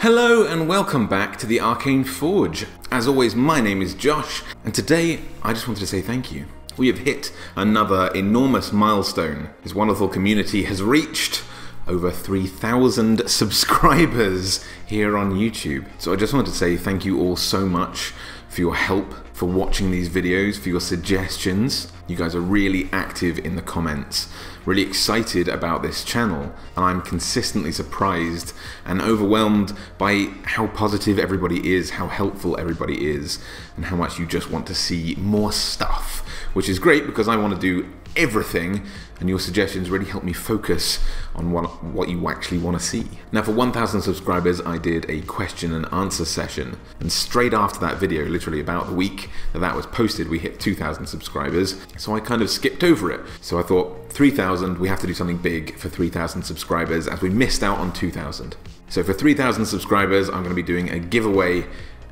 Hello and welcome back to the Arcane Forge. As always, my name is Josh, and today I just wanted to say thank you. We have hit another enormous milestone. This wonderful community has reached over 3,000 subscribers here on YouTube. So I just wanted to say thank you all so much for your help, for watching these videos, for your suggestions. You guys are really active in the comments, really excited about this channel, and I'm consistently surprised and overwhelmed by how positive everybody is, how helpful everybody is, and how much you just want to see more stuff, which is great because I want to do everything, and your suggestions really help me focus on what you actually want to see. Now, for 1,000 subscribers, I did a question and answer session, and straight after that video, literally about the week that was posted, we hit 2,000 subscribers, so I kind of skipped over it. So I thought, 3,000, we have to do something big for 3,000 subscribers, as we missed out on 2,000. So for 3,000 subscribers, I'm going to be doing a giveaway,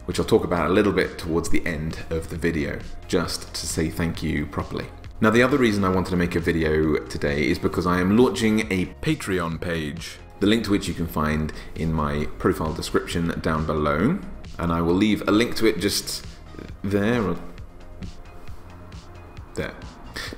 which I'll talk about a little bit towards the end of the video, just to say thank you properly. Now, the other reason I wanted to make a video today is because I am launching a Patreon page, the link to which you can find in my profile description down below, and I will leave a link to it just there or there.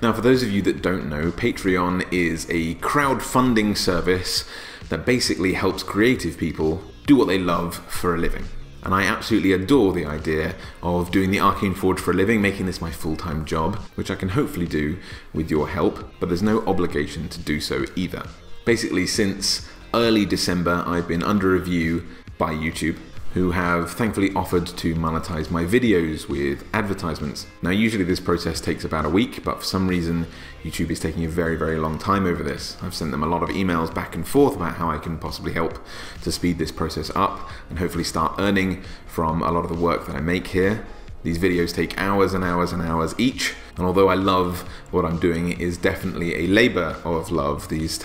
Now, for those of you that don't know, Patreon is a crowdfunding service that basically helps creative people do what they love for a living. And I absolutely adore the idea of doing the Arcane Forge for a living, making this my full-time job, which I can hopefully do with your help, but there's no obligation to do so either. Basically, since early December, I've been under review by YouTube, who have thankfully offered to monetize my videos with advertisements. Now, usually this process takes about a week, but for some reason, YouTube is taking a very, very long time over this. I've sent them a lot of emails back and forth about how I can possibly help to speed this process up and hopefully start earning from a lot of the work that I make here. These videos take hours and hours and hours each, and although I love what I'm doing, it is definitely a labor of love. These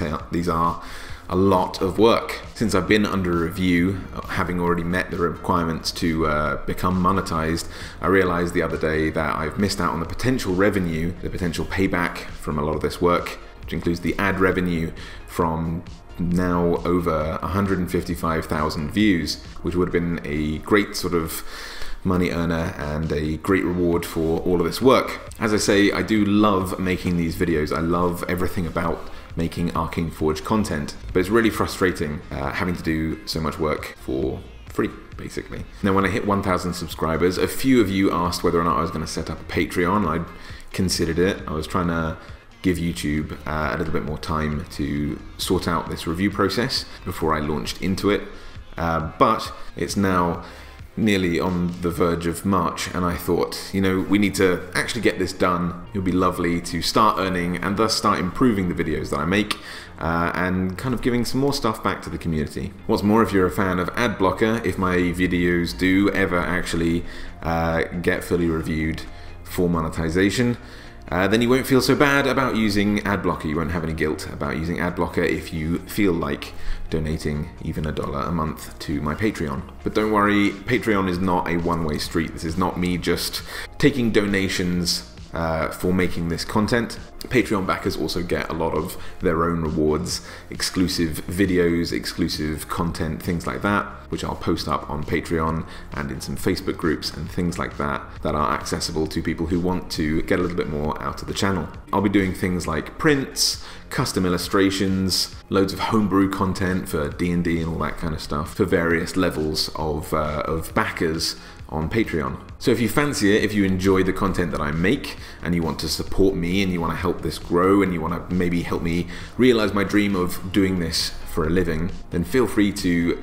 are a lot of work. Since I've been under review, having already met the requirements to become monetized, I realized the other day that I've missed out on the potential revenue, the potential payback from a lot of this work, which includes the ad revenue from now over 155,000 views, which would have been a great sort of money earner and a great reward for all of this work. As I say, I do love making these videos. I love everything about making Arcane Forge content, but it's really frustrating having to do so much work for free, basically. Now, when I hit 1,000 subscribers, a few of you asked whether or not I was going to set up a Patreon. I'd considered it. I was trying to give YouTube a little bit more time to sort out this review process before I launched into it, but it's now nearly on the verge of March, and I thought, you know, we need to actually get this done. It would be lovely to start earning and thus start improving the videos that I make and kind of giving some more stuff back to the community. What's more, if you're a fan of ad blocker, if my videos do ever actually get fully reviewed for monetization, then you won't feel so bad about using ad blocker. You won't have any guilt about using ad blocker if you feel like donating even $1 a month to my Patreon. But don't worry, Patreon is not a one-way street. This is not me just taking donations for making this content. Patreon backers also get a lot of their own rewards, exclusive videos, exclusive content, things like that, which I'll post up on Patreon and in some Facebook groups and things like that that are accessible to people who want to get a little bit more out of the channel. I'll be doing things like prints, custom illustrations, loads of homebrew content for D&D and all that kind of stuff for various levels of backers on Patreon. So if you fancy it, if you enjoy the content that I make and you want to support me and you want to help this grow and you want to maybe help me realize my dream of doing this for a living, then feel free to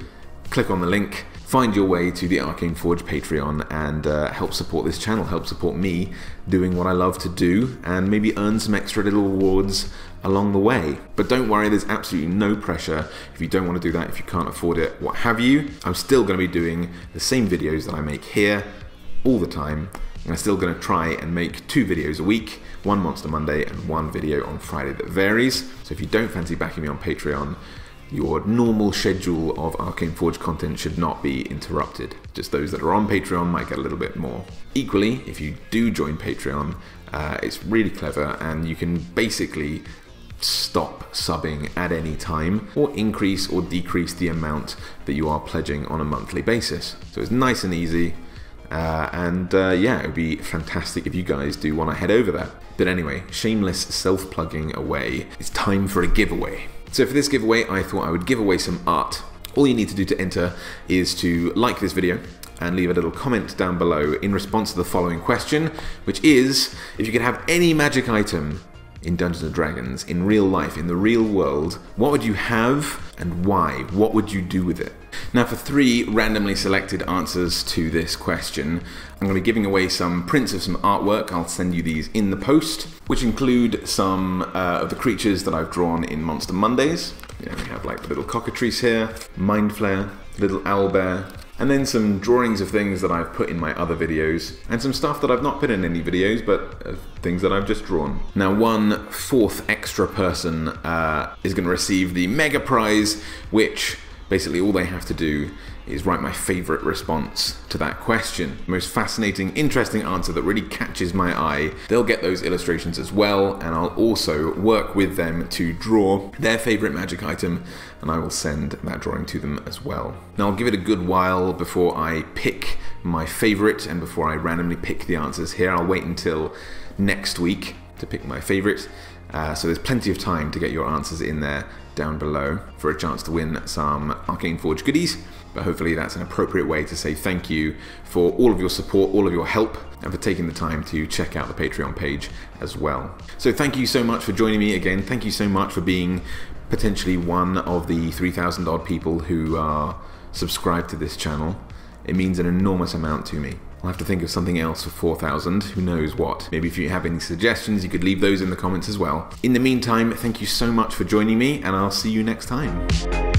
click on the link, find your way to the Arcane Forge Patreon and help support this channel, help support me doing what I love to do and maybe earn some extra little rewards along the way. But don't worry, there's absolutely no pressure if you don't want to do that, if you can't afford it, what have you. I'm still going to be doing the same videos that I make here all the time, and I'm still going to try and make 2 videos a week, one Monster Monday and 1 video on Friday that varies. So if you don't fancy backing me on Patreon, your normal schedule of Arcane Forge content should not be interrupted. Just those that are on Patreon might get a little bit more. Equally, if you do join Patreon, it's really clever and you can basically stop subbing at any time, or increase or decrease the amount that you are pledging on a monthly basis. So it's nice and easy. Yeah, it would be fantastic if you guys do want to head over there. But anyway, shameless self-plugging away. It's time for a giveaway. So for this giveaway, I thought I would give away some art. All you need to do to enter is to like this video and leave a little comment down below in response to the following question, which is, if you could have any magic item in Dungeons & Dragons, in real life, in the real world, what would you have and why? What would you do with it? Now, for 3 randomly selected answers to this question, I'm going to be giving away some prints of some artwork. I'll send you these in the post, which include some of the creatures that I've drawn in Monster Mondays. We have like the little cockatrice here, Mind Flayer, little owlbear, and then some drawings of things that I've put in my other videos, and some stuff that I've not put in any videos, but things that I've just drawn. Now, 1/4 extra person is going to receive the mega prize, which basically all they have to do is write my favorite response to that question. The most fascinating, interesting answer that really catches my eye. They'll get those illustrations as well, and I'll also work with them to draw their favorite magic item, and I will send that drawing to them as well. Now, I'll give it a good while before I pick my favorite and before I randomly pick the answers here. I'll wait until next week to pick my favorite. So there's plenty of time to get your answers in there down below for a chance to win some Arcane Forge goodies. But hopefully that's an appropriate way to say thank you for all of your support, all of your help, and for taking the time to check out the Patreon page as well. So thank you so much for joining me again. Thank you so much for being potentially one of the 3,000 odd people who are subscribed to this channel. It means an enormous amount to me. I'll have to think of something else for 4,000, who knows what. Maybe if you have any suggestions, you could leave those in the comments as well. In the meantime, thank you so much for joining me, and I'll see you next time.